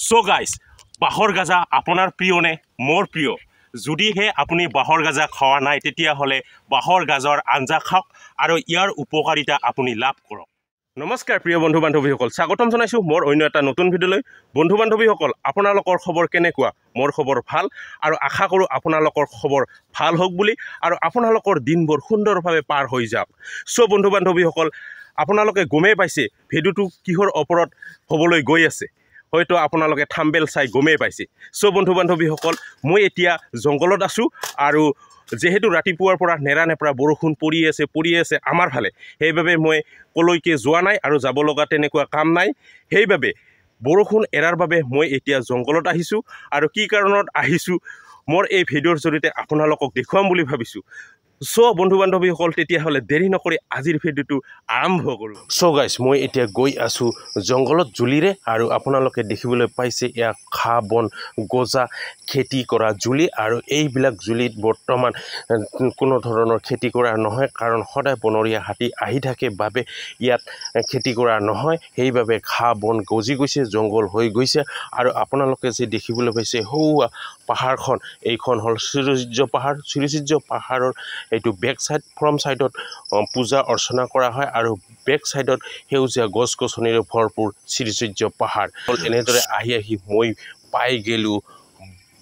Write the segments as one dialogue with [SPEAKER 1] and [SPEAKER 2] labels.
[SPEAKER 1] So guys বাঁহৰ গাজা আপোনাৰ প্ৰিয় নে মোৰ প্ৰিয় যদিহে আপুনি বাঁহৰ গাজা খোৱা নাই তেতিয়াহ'লে বাঁহৰ গাজৰ আঞ্জা খাওক আৰু ইয়াৰ উপকাৰিতা আপুনি লাভ কৰক নমস্কাৰ প্ৰিয় বন্ধু বান্ধৱীসকল স্বাগতম জনাইছোঁ মোৰ অন্য এটা নতুন ভিডিঅ'লৈ বন্ধু বান্ধৱীসকল আপোনালোকৰ খবৰ কেনেকুৱা মোৰ খবৰ ভাল আৰু আশা কৰোঁ আপোনালোকৰ খবৰ ভাল হওক বুলি আৰু আপোনালোকৰ দিনবোৰ সুন্দৰভাৱে পাৰ হৈ যাওক চ' বন্ধু বান্ধৱীসকল আপোনালোকে গমেই পাইছে ভিডিঅ'টো কিহৰ ওপৰত হ'বলৈ গৈ আছে হয়তো আপোনালোকে থাম্বনেল চাই গমেই পাইছে চ' বন্ধু বান্ধৱীসকল মই এতিয়া জংঘলত আছোঁ আৰু যেহেতু ৰাতিপুৱাৰ পৰা নেৰানেপৰা বৰষুণ পৰি আছে আমাৰ ফালে সেইবাবে মই কলৈকে যোৱা নাই আৰু যাব লগা তেনেকুৱা কাম নাই সেইবাবে বৰষুণ এৰাৰ বাবে মই এতিয়া জংঘলত আহিছোঁ আৰু কি কাৰণত আহিছোঁ মোৰ এই ভিডিঅ'ৰ জৰিয়তে আপোনালোকক দেখুৱাম বুলি ভাবিছোঁ চ' বন্ধু বান্ধৱীসকল তেতিয়াহ'লে দেৰি নকৰি আজিৰ ভিডিঅ'টো আৰম্ভ কৰোঁ চ' গাইজ মই এতিয়া গৈ আছোঁ জংঘলত জুলিৰে আৰু আপোনালোকে দেখিবলৈ পাইছে এয়া ঘাঁহ বন গজা খেতি কৰা জুলি আৰু এইবিলাক জুলিত বৰ্তমান কোনো ধৰণৰ খেতি কৰা নহয় কাৰণ সদায় বনৰীয়া হাতী আহি থাকে বাবে ইয়াত খেতি কৰা নহয় সেইবাবে ঘাঁহ বন গজি গৈছে জংঘল হৈ গৈছে আৰু আপোনালোকে যে দেখিবলৈ পাইছে সৌৱা পাহাৰখন এইখন হ'ল শ্ৰীসূৰ্য পাহাৰৰ এইটো বেক চাইড ফ্ৰম চাইডত পূজা অৰ্চনা কৰা হয় আৰু বেক চাইডত সেউজীয়া গছ গছনিৰে ভৰপূৰ শ্ৰীসূৰ্য পাহাৰ এনেদৰে আহি মই পাই গেলোঁ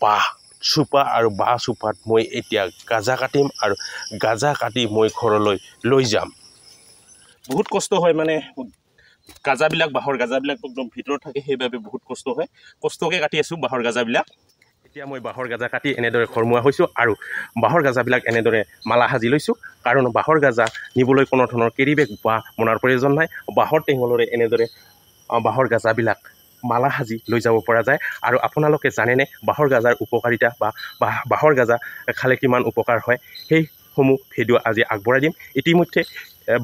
[SPEAKER 1] বাঁহ চোপা আৰু বাঁহ চোপাত মই এতিয়া গাজা কাটিম আৰু গাজা কাটি মই ঘৰলৈ লৈ যাম বহুত কষ্ট হয় মানে গাজাবিলাক বাঁহৰ গাজাবিলাক একদম ভিতৰত থাকে সেইবাবে বহুত কষ্ট হয় কষ্টকৈ কাটি আছোঁ বাঁহৰ গাজাবিলাক এতিয়া মই বাঁহৰ গাজা কাটি এনেদৰে খৰমুৱা হৈছোঁ আৰু বাঁহৰ গাজাবিলাক এনেদৰে মালা সাজি লৈছোঁ কাৰণ বাঁহৰ গাজা নিবলৈ কোনো ধৰণৰ কেৰি বেগ বা মোনাৰ প্ৰয়োজন নাই বাঁহৰ টেঙলৰে এনেদৰে বাঁহৰ গাজাবিলাক মালা সাজি লৈ যাব পৰা যায় আৰু আপোনালোকে জানেনে বাঁহৰ গাজাৰ উপকাৰিতা বা বাঁহৰ গাজা খালে কিমান উপকাৰ হয় সেইসমূহ ভিডিঅ' আজি আগবঢ়াই দিম ইতিমধ্যে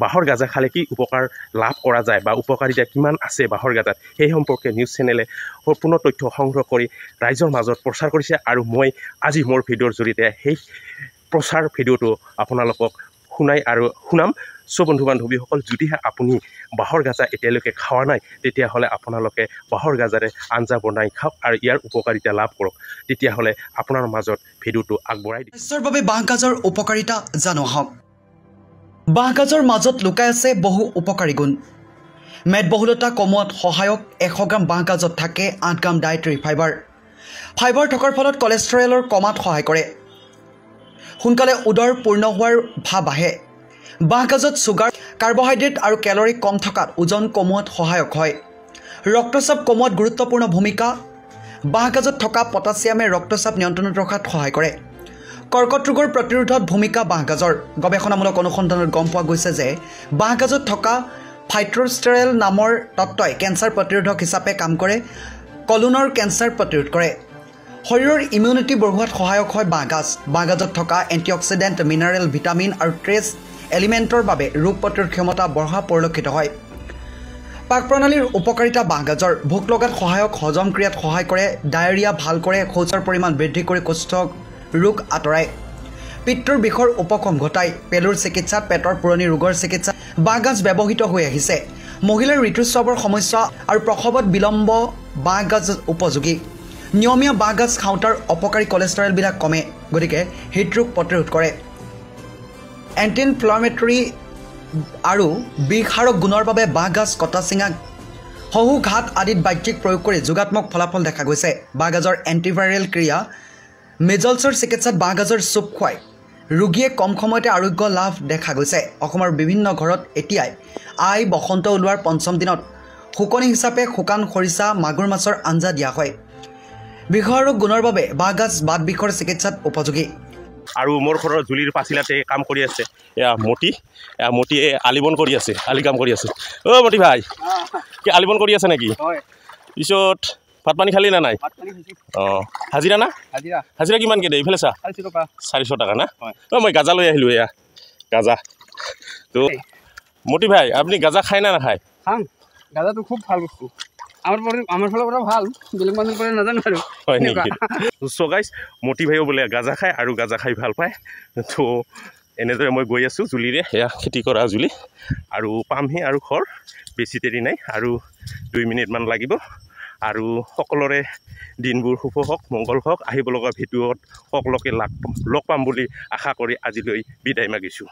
[SPEAKER 1] বাঁহৰ গাজা খালে কি উপকাৰ লাভ কৰা যায় বা উপকাৰিতা কিমান আছে বাঁহৰ গাজাত সেই সম্পৰ্কে নিউজ চেনেলে সম্পূৰ্ণ তথ্য সংগ্ৰহ কৰি ৰাইজৰ মাজত প্ৰচাৰ কৰিছে আৰু মই আজি মোৰ ভিডিঅ'ৰ জৰিয়তে সেই প্ৰচাৰ ভিডিঅ'টো আপোনালোকক শুনাম চ' বন্ধু বান্ধৱীসকল যদিহে আপুনি বাঁহৰ গাজা এতিয়ালৈকে খোৱা নাই তেতিয়াহ'লে আপোনালোকে বাঁহৰ গাজাৰে আঞ্জা বনাই খাওক আৰু ইয়াৰ উপকাৰিতা লাভ কৰক তেতিয়াহ'লে আপোনাৰ মাজত ভিডিঅ'টো আগবঢ়াই দিম
[SPEAKER 2] স্বাস্থ্যৰ বাবে বাঁহগাজৰ উপকাৰিতা জানো আহক বাঁহগাজৰ মাজত লুকাই আছে বহু উপকাৰী গুণ মেদবহুলতা কমোৱাত সহায়ক 100 গ্ৰাম বাঁহগাজত থাকে 8 গ্ৰাম ডায়েটৰী ফাইবাৰ থকাৰ ফলত কলেষ্ট্ৰৰেলৰ কমাত সহায় কৰে সোনকালে উদৰ পূৰ্ণ হোৱাৰ ভাৱ আহে বাঁহগাজত চুগাৰ কাৰ্বহাইড্ৰেট আৰু কেলৰি কম থকাত ওজন কমোৱাত সহায়ক হয় ৰক্তচাপ কমোৱাত গুৰুত্বপূৰ্ণ ভূমিকা বাঁহগাজত থকা পটাছিয়ামে ৰক্তচাপ নিয়ন্ত্ৰণত ৰখাত সহায় কৰে কৰ্কট ৰোগৰ প্ৰতিৰোধত ভূমিকা বাঁহগাজৰ গৱেষণামূলক অনুসন্ধানত গম পোৱা গৈছে যে বাঁহগাজত থকা ফাইট্ৰষ্টেৰল নামৰ তত্ত্বই কেঞ্চাৰ প্ৰতিৰোধক হিচাপে কাম কৰে কলনৰ কেঞ্চাৰ প্ৰতিৰোধ কৰে শৰীৰৰ ইমিউনিটি বঢ়োৱাত সহায়ক হয় বাঁহগাজত থকা এণ্টিঅক্সিডেণ্ট মিনাৰেল ভিটামিন আৰু ট্ৰেছ এলিমেণ্টৰ বাবে ৰোগ প্ৰতিৰোধ ক্ষমতা বঢ়া পৰিলক্ষিত হয় পাক প্ৰণালীৰ উপকাৰিতা বাঁহগাজৰ ভোক লগাত সহায়ক হজম ক্ৰিয়াত সহায় কৰে ডায়েৰিয়া ভাল কৰে শৌচৰ পৰিমাণ বৃদ্ধি কৰি কুষ্ঠ ৰোগ আঁতৰায় পিত্তৰ বিষৰ উপশম ঘটায় পেলুৰ চিকিৎসাত পেটৰ পুৰণি ৰোগৰ চিকিৎসা বাঁহগাজ ব্যৱহৃত হৈ আহিছে মহিলাৰ ঋতুস্ৰাৱৰ সমস্যা আৰু প্ৰসৱত বিলম্ব বাঁহগাজ উপযোগী নিয়মীয়া বাঁহগাজ খাওঁতাৰ অপকাৰী কলেষ্ট্ৰৰেলবিলাক কমে গতিকে হৃদৰোগ প্ৰতিৰোধ কৰে এণ্টি ইনফ্লামেটৰী আৰু বিষাৰক গুণৰ বাবে বাঁহগাজ কটা চিঙা সহু ঘাট আদিত বাহ্যিক প্ৰয়োগ কৰি যোগাত্মক ফলাফল দেখা গৈছে বাঁহগাজৰ এণ্টিভাইৰেল ক্ৰিয়া মেজলছৰ চিকিৎসাত বাঁহগাজৰ চুপ খুৱাই ৰোগীয়ে কম সময়তে আৰোগ্য লাভ দেখা গৈছে অসমৰ বিভিন্ন ঘৰত এতিয়াই বসন্ত ওলোৱাৰ পঞ্চম দিনত শুকনি হিচাপে শুকান খৰিচা মাগুৰ মাছৰ আঞ্জা দিয়া হয় বিষাৰক গুণৰ বাবে বাঁহগাজ বাত বিষৰ চিকিৎসাত উপযোগী
[SPEAKER 1] আৰু মোৰ ঘৰৰ জুলিৰ পাছিলাতে কাম কৰি আছে এয়া মতি আলিবন কৰি আছে আলি কাম কৰি আছে অ' মতি ভাই কি আলিবন কৰি আছে নেকি পিছত ভাত পানী খালি না নাই অঁ হাজিৰা না হাজিৰা কিমানকৈ দে এইফালে চা 400 টকা না অঁ মই গাজা লৈ আহিলোঁ এয়া গাজা তো মতি ভাই আপুনি গাজা খায় না নাখায়
[SPEAKER 3] গাজাটো খুব ভাল বস্তু আমাৰ ফালৰ পৰা ভাল বেলেগ মানুহৰ পৰা নাজানো আৰু
[SPEAKER 1] হয় নেকি চ' গাইজ মতি ভাইও বোলে গাজা খায় আৰু গাজা খাই ভাল পায় তো এনেদৰে মই গৈ আছোঁ জুলিৰে সেয়া খেতি কৰা জুলি আৰু পামহি আৰু ঘৰ বেছি দেৰি নাই আৰু 2 মিনিটমান লাগিব আৰু সকলোৰে দিনবোৰ শুভ হওক, মংগল হওক। আহিব লগা ভিডিঅ'ত সকলোকে লগ পাম বুলি আশা কৰি আজিলৈ বিদায় মাগিছোঁ।